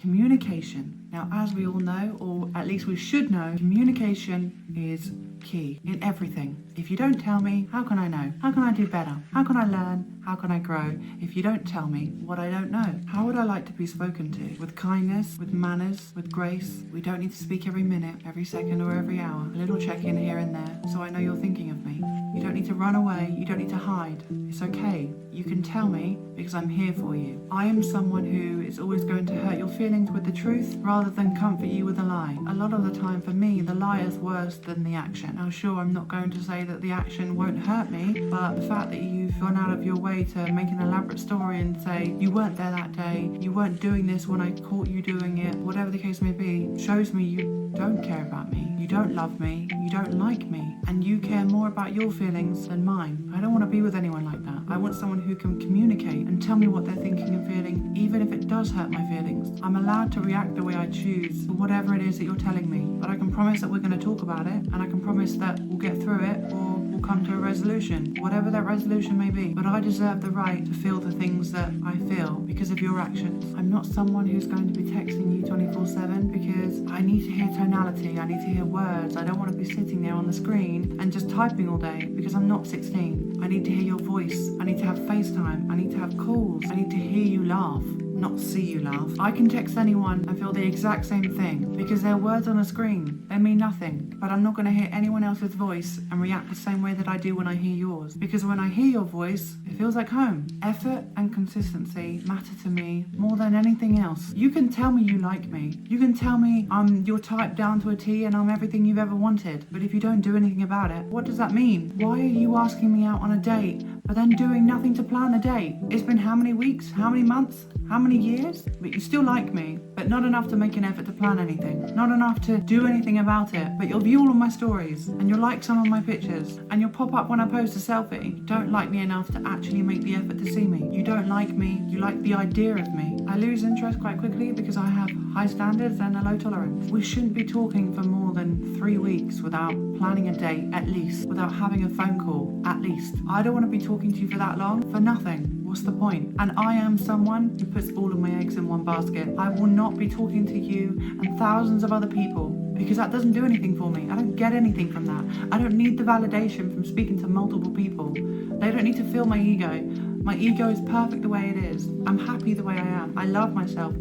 Communication. Now, as we all know, or at least we should know, communication is key in everything. If you don't tell me, how can I know? How can I do better? How can I learn? How can I grow? If you don't tell me what I don't know, how would I like to be spoken to? With kindness, with manners, with grace. We don't need to speak every minute, every second, or every hour. A little check-in here and there, so I know you're thinking of me. You don't need to run away. You don't need to hide. It's okay. You can tell me because I'm here for you. I am someone who is always going to hurt your feelings with the truth rather than comfort you with a lie. A lot of the time for me, the lie is worse than the action. Now sure, I'm not going to say that the action won't hurt me, but the fact that you've gone out of your way to make an elaborate story and say you weren't there that day, you weren't doing this when I caught you doing it, whatever the case may be, shows me you don't care about me, you don't love me, you don't like me, and you care more about your feelings than mine. I don't want to be with anyone like that. I want someone who can communicate and tell me what they're thinking and feeling, even if it does hurt my feelings. I'm allowed to react the way I choose for whatever it is that you're telling me, but I can promise that we're going to talk about it, and I can promise that we'll get through it, or we'll come to a resolution, whatever that resolution may be. But I deserve the right to feel the things that I feel because of your actions. I'm not someone who's going to be texting you 24/7 because I need to hear tonality, I need to hear words. I don't want to be sitting there on the screen and just typing all day because I'm not 16. I need to hear your voice. I need to have FaceTime. I need to have calls. I need to hear you laugh, not see you laugh. I can text anyone and feel the exact same thing because they're words on a screen. They mean nothing, but I'm not going to hear anyone else's voice and react the same way that I do when I hear yours, because when I hear your voice, it feels like home. Effort and consistency matter to me more than anything else. You can tell me you like me. You can tell me I'm your type down to a T and I'm everything you've ever wanted, but if you don't do anything about it, what does that mean? Why are you asking me out on a date but then doing nothing to plan the date? It's been how many weeks, how many months, how many years? But you still like me, but not enough to make an effort to plan anything, not enough to do anything about it. But you'll view all of my stories and you'll like some of my pictures and you'll pop up when I post a selfie. You don't like me enough to actually make the effort to see me. You don't like me, you like the idea of me. I lose interest quite quickly because I have high standards and a low tolerance. We shouldn't be talking for more than 3 weeks without planning a date, at least, without having a phone call, at least. I don't want to be talking to you for that long for nothing. What's the point? And I am someone who puts all of my eggs in one basket. I will not be talking to you and thousands of other people because that doesn't do anything for me. I don't get anything from that. I don't need the validation from speaking to multiple people. They don't need to feel my ego. My ego is perfect the way it is. I'm happy the way I am. I love myself.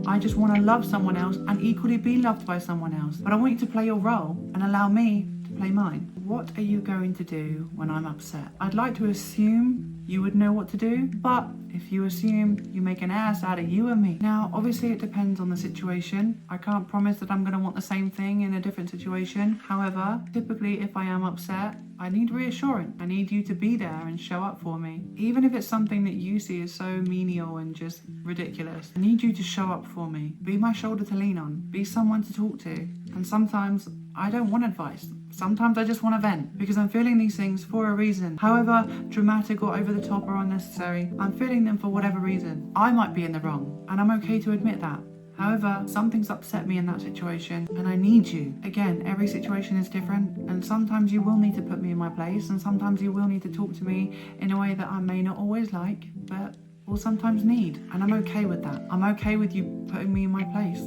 I just want to love someone else and equally be loved by someone else. But I want you to play your role and allow me to play mine. What are you going to do when I'm upset? I'd like to assume you would know what to do, but if you assume, you make an ass out of you and me. Now, obviously it depends on the situation. I can't promise that I'm going to want the same thing in a different situation. However, typically if I am upset, I need reassurance. I need you to be there and show up for me. Even if it's something that you see as so menial and just ridiculous, I need you to show up for me. Be my shoulder to lean on. Be someone to talk to. And sometimes I don't want advice. Sometimes I just want to vent because I'm feeling these things for a reason. However dramatic or over the top or unnecessary, I'm feeling them for whatever reason. I might be in the wrong, and I'm okay to admit that. However, something's upset me in that situation and I need you. Again, every situation is different and sometimes you will need to put me in my place and sometimes you will need to talk to me in a way that I may not always like, but will sometimes need. And I'm okay with that. I'm okay with you putting me in my place.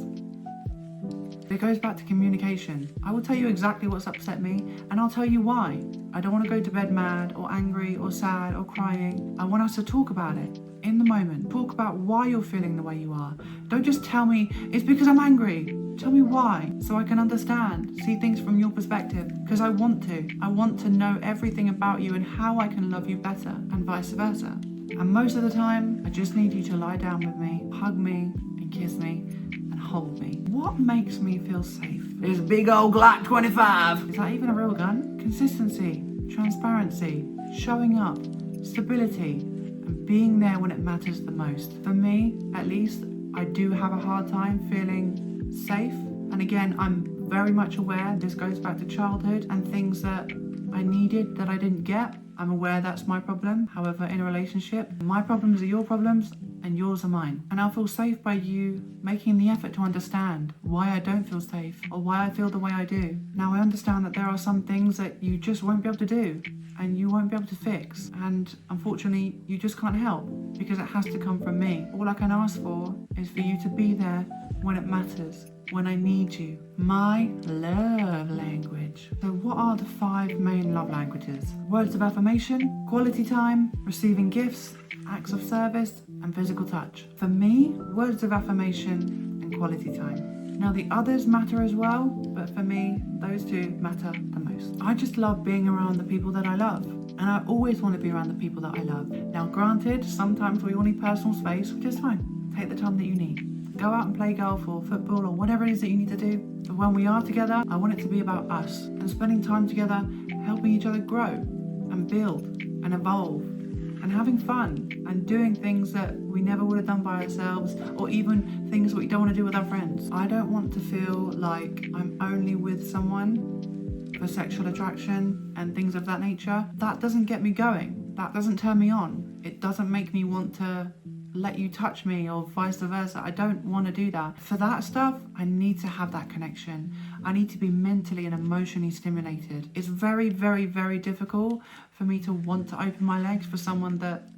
It goes back to communication. I will tell you exactly what's upset me and I'll tell you why. I don't want to go to bed mad or angry or sad or crying. I want us to talk about it in the moment. Talk about why you're feeling the way you are. Don't just tell me it's because I'm angry. Tell me why so I can understand, see things from your perspective, because I want to. I want to know everything about you and how I can love you better and vice versa. And most of the time, I just need you to lie down with me, hug me and kiss me and hold me. What makes me feel safe? This big old Glock 25. Is that even a real gun? Consistency, transparency, showing up, stability, and being there when it matters the most. For me, at least, I do have a hard time feeling safe. And again, I'm very much aware this goes back to childhood and things that I needed that I didn't get. I'm aware that's my problem. However, in a relationship, my problems are your problems and yours are mine. And I'll feel safe by you making the effort to understand why I don't feel safe or why I feel the way I do. Now, I understand that there are some things that you just won't be able to do and you won't be able to fix. And unfortunately, you just can't help because it has to come from me. All I can ask for is for you to be there when it matters, when I need you. My love language. So what are the 5 main love languages? Words of affirmation, quality time, receiving gifts, acts of service, and physical touch. For me, words of affirmation and quality time. Now the others matter as well, but for me, those 2 matter the most. I just love being around the people that I love. And I always want to be around the people that I love. Now granted, sometimes we all need personal space, which is fine. Take the time that you need. Go out and play golf or football or whatever it is that you need to do. But when we are together, I want it to be about us and spending time together, helping each other grow and build and evolve and having fun and doing things that we never would have done by ourselves, or even things that we don't want to do with our friends. I don't want to feel like I'm only with someone for sexual attraction and things of that nature. That doesn't get me going. That doesn't turn me on. It doesn't make me want to let you touch me or vice versa. I don't want to do that. For that stuff, I need to have that connection. I need to be mentally and emotionally stimulated. It's very, very, very difficult for me to want to open my legs for someone that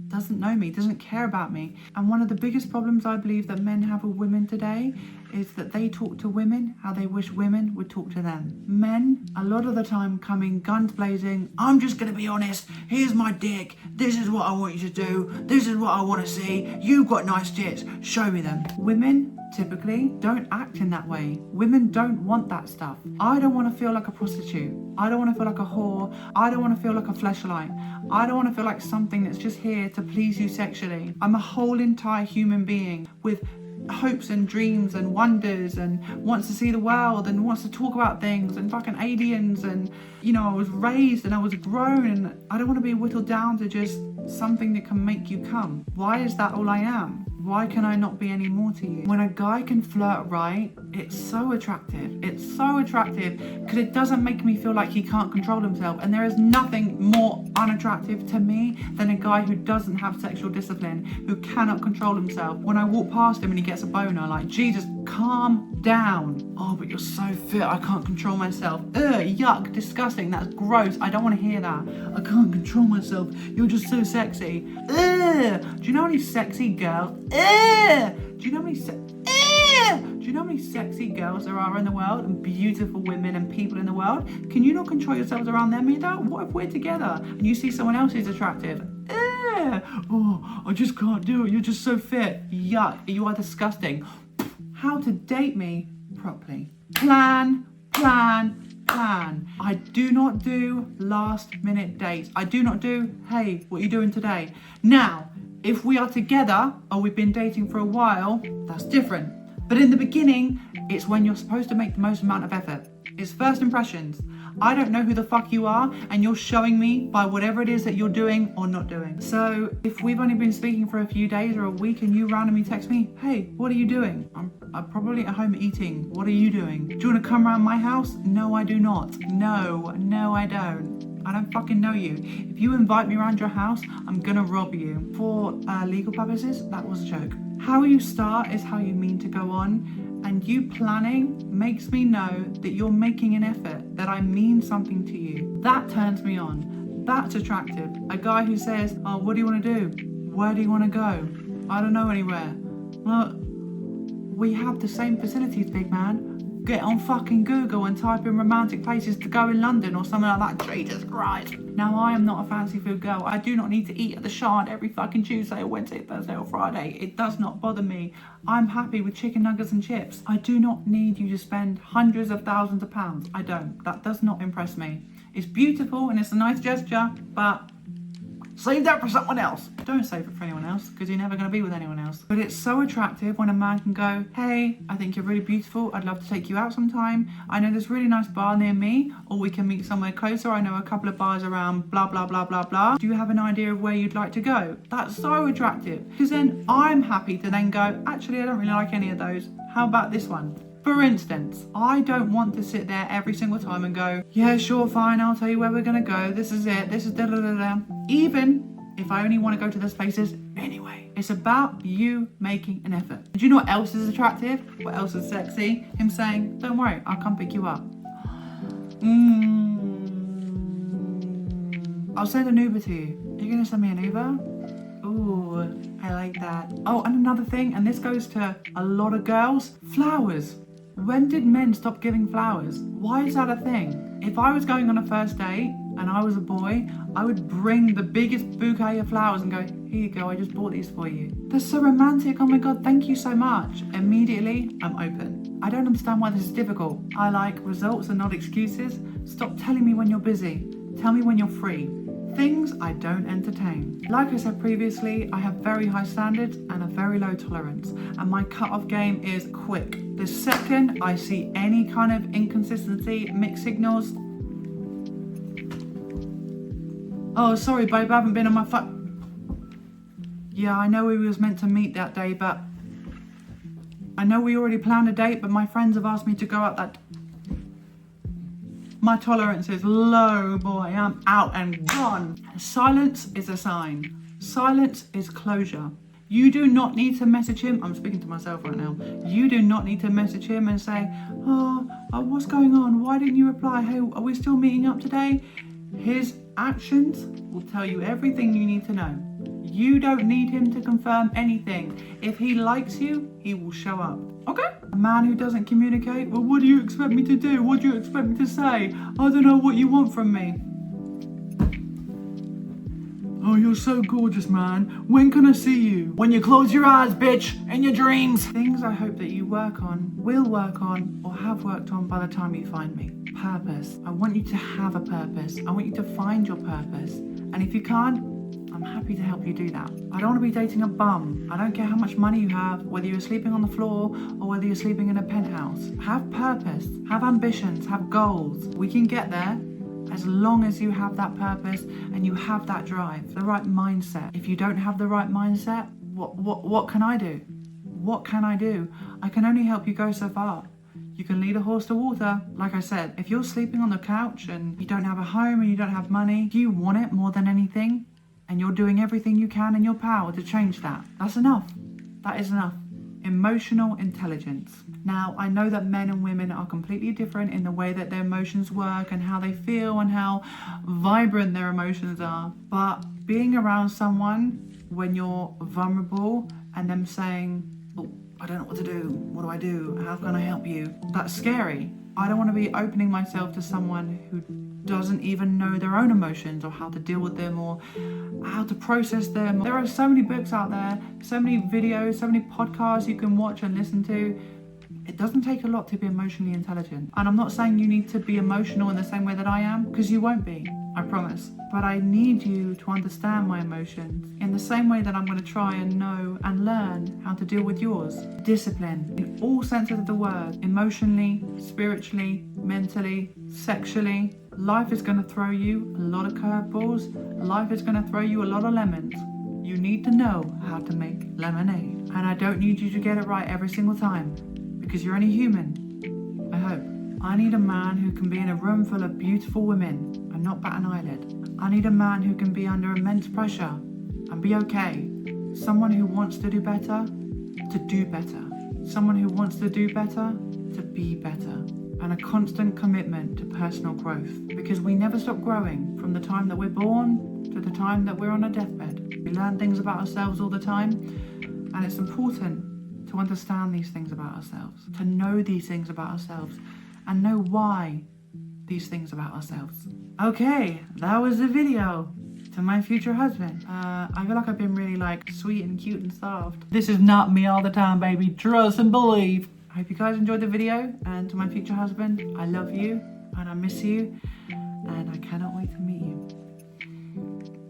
doesn't know me, doesn't care about me. And one of the biggest problems I believe that men have with women today is that they talk to women how they wish women would talk to them. Men, a lot of the time, come in guns blazing. I'm just gonna be honest, here's my dick, this is what I want you to do, this is what I want to see, you've got nice tits, show me them. Women typically don't act in that way. Women don't want that stuff. I don't want to feel like a prostitute. I don't want to feel like a whore. I don't want to feel like a fleshlight. I don't want to feel like something that's just here to please you sexually. I'm a whole entire human being with hopes and dreams and wonders and wants to see the world and wants to talk about things and fucking aliens, and I was raised and I was grown, and I don't want to be whittled down to just something that can make you come. Why is that all I am? Why can I not be any more to you? When a guy can flirt right, it's so attractive. It's so attractive because it doesn't make me feel like he can't control himself. And there is nothing more unattractive to me than a guy who doesn't have sexual discipline, who cannot control himself. When I walk past him and he gets a boner, like, Jesus, calm down. Oh, but you're so fit, I can't control myself. Ugh, yuck, disgusting, that's gross. I don't want to hear that. I can't control myself. You're just so sexy. Ugh. Do you know any sexy girls? Ugh. Do you know how many sexy girls there are in the world, and beautiful women and people in the world? Can you not control yourselves around them either? What if we're together and you see someone else who's attractive? Oh, I just can't do it. You're just so fit. Yuck, you are disgusting. How to date me properly. Plan. I do not do last minute dates. I do not do, hey, what are you doing today? Now, if we are together or we've been dating for a while, that's different. But in the beginning, it's when you're supposed to make the most amount of effort. It's first impressions. I don't know who the fuck you are, and you're showing me by whatever it is that you're doing or not doing. So if we've only been speaking for a few days or a week and you randomly text me, hey, what are you doing? I'm probably at home eating. What are you doing? Do you want to come around my house? No, I do not. No, I don't. I don't fucking know you. If you invite me around your house, I'm gonna rob you. For legal purposes, that was a joke. How you start is how you mean to go on, and you planning makes me know that you're making an effort, that I mean something to you. That turns me on. That's attractive. A guy who says, oh, what do you want to do? Where do you want to go? I don't know anywhere. Well, we have the same facilities, big man. Get on fucking Google and type in romantic places to go in London or something like that. Jesus Christ. Now, I am not a fancy food girl. I do not need to eat at the Shard every fucking Tuesday or Wednesday, Thursday or Friday. It does not bother me. I'm happy with chicken nuggets and chips. I do not need you to spend hundreds of thousands of pounds. I don't. That does not impress me. It's beautiful and it's a nice gesture, but save that for someone else. Don't save it for anyone else, because you're never going to be with anyone else. But it's so attractive when a man can go, hey, I think you're really beautiful. I'd love to take you out sometime. I know this really nice bar near me, or we can meet somewhere closer. I know a couple of bars around blah, blah, blah, blah, blah. Do you have an idea of where you'd like to go? That's so attractive, because then I'm happy to then go, actually, I don't really like any of those. How about this one? For instance, I don't want to sit there every single time and go, yeah, sure, fine, I'll tell you where we're going to go. This is it. This is da-da-da-da. Even if I only want to go to those places anyway. It's about you making an effort. Do you know what else is attractive? What else is sexy? Him saying, don't worry, I'll come pick you up. I'll send an Uber to you. Are you going to send me an Uber? Ooh, I like that. Oh, and another thing, and this goes to a lot of girls, flowers. When did men stop giving flowers? Why is that a thing? If I was going on a first date and I was a boy, I would bring the biggest bouquet of flowers and go, here you go, I just bought these for you. That's so romantic. Oh my God, thank you so much. Immediately, I'm open. I don't understand why this is difficult. I like results and not excuses. Stop telling me when you're busy. Tell me when you're free. Things I don't entertain. Like I said previously, I have very high standards and a very low tolerance, and my cut-off game is quick. The second I see any kind of inconsistency, mixed signals. Oh, sorry babe, I haven't been on my phone. Yeah, I know we was meant to meet that day, but I know we already planned a date, but my friends have asked me to go out that. My tolerance is low, boy. I'm out and gone. Silence is a sign. Silence is closure. You do not need to message him. I'm speaking to myself right now. You do not need to message him and say, oh, what's going on? Why didn't you reply? Hey, are we still meeting up today? His actions will tell you everything you need to know. You don't need him to confirm anything. If he likes you, he will show up. Okay? A man who doesn't communicate, well, what do you expect me to do? What do you expect me to say? I don't know what you want from me. Oh, you're so gorgeous, man. When can I see you? When you close your eyes, bitch, in your dreams. Things I hope that you work on, will work on, or have worked on by the time you find me. Purpose. I want you to have a purpose. I want you to find your purpose. And if you can't, I'm happy to help you do that. I don't want to be dating a bum. I don't care how much money you have, whether you're sleeping on the floor or whether you're sleeping in a penthouse. Have purpose, have ambitions, have goals. We can get there as long as you have that purpose and you have that drive, the right mindset. If you don't have the right mindset, what can I do? What can I do? I can only help you go so far. You can lead a horse to water. Like I said, if you're sleeping on the couch and you don't have a home and you don't have money, do you want it more than anything? And you're doing everything you can in your power to change that. That's enough. That is enough. Emotional intelligence. Now, I know that men and women are completely different in the way that their emotions work and how they feel and how vibrant their emotions are. But being around someone when you're vulnerable and them saying, oh, I don't know what to do. What do I do? How can I help you? That's scary. I don't want to be opening myself to someone who doesn't even know their own emotions or how to deal with them or how to process them. There are so many books out there, so many videos, so many podcasts you can watch and listen to. It doesn't take a lot to be emotionally intelligent. And I'm not saying you need to be emotional in the same way that I am, because you won't be, I promise. But I need you to understand my emotions in the same way that I'm going to try and know and learn how to deal with yours. Discipline in all senses of the word, emotionally, spiritually, mentally, sexually. Life is going to throw you a lot of curveballs. Life is going to throw you a lot of lemons. You need to know how to make lemonade. And I don't need you to get it right every single time, because you're only human. I hope. I need a man who can be in a room full of beautiful women and not bat an eyelid. I need a man who can be under immense pressure and be okay. Someone who wants to do better, to do better. Someone who wants to do better, to be better. And a constant commitment to personal growth, because we never stop growing from the time that we're born to the time that we're on a deathbed. We learn things about ourselves all the time, and it's important to understand these things about ourselves, to know these things about ourselves, and know why these things about ourselves. Okay, that was the video to my future husband. I feel like I've been really sweet and cute and soft. This is not me all the time, baby. Trust and believe. I hope you guys enjoyed the video, and to my future husband, I love you and I miss you and I cannot wait to meet you.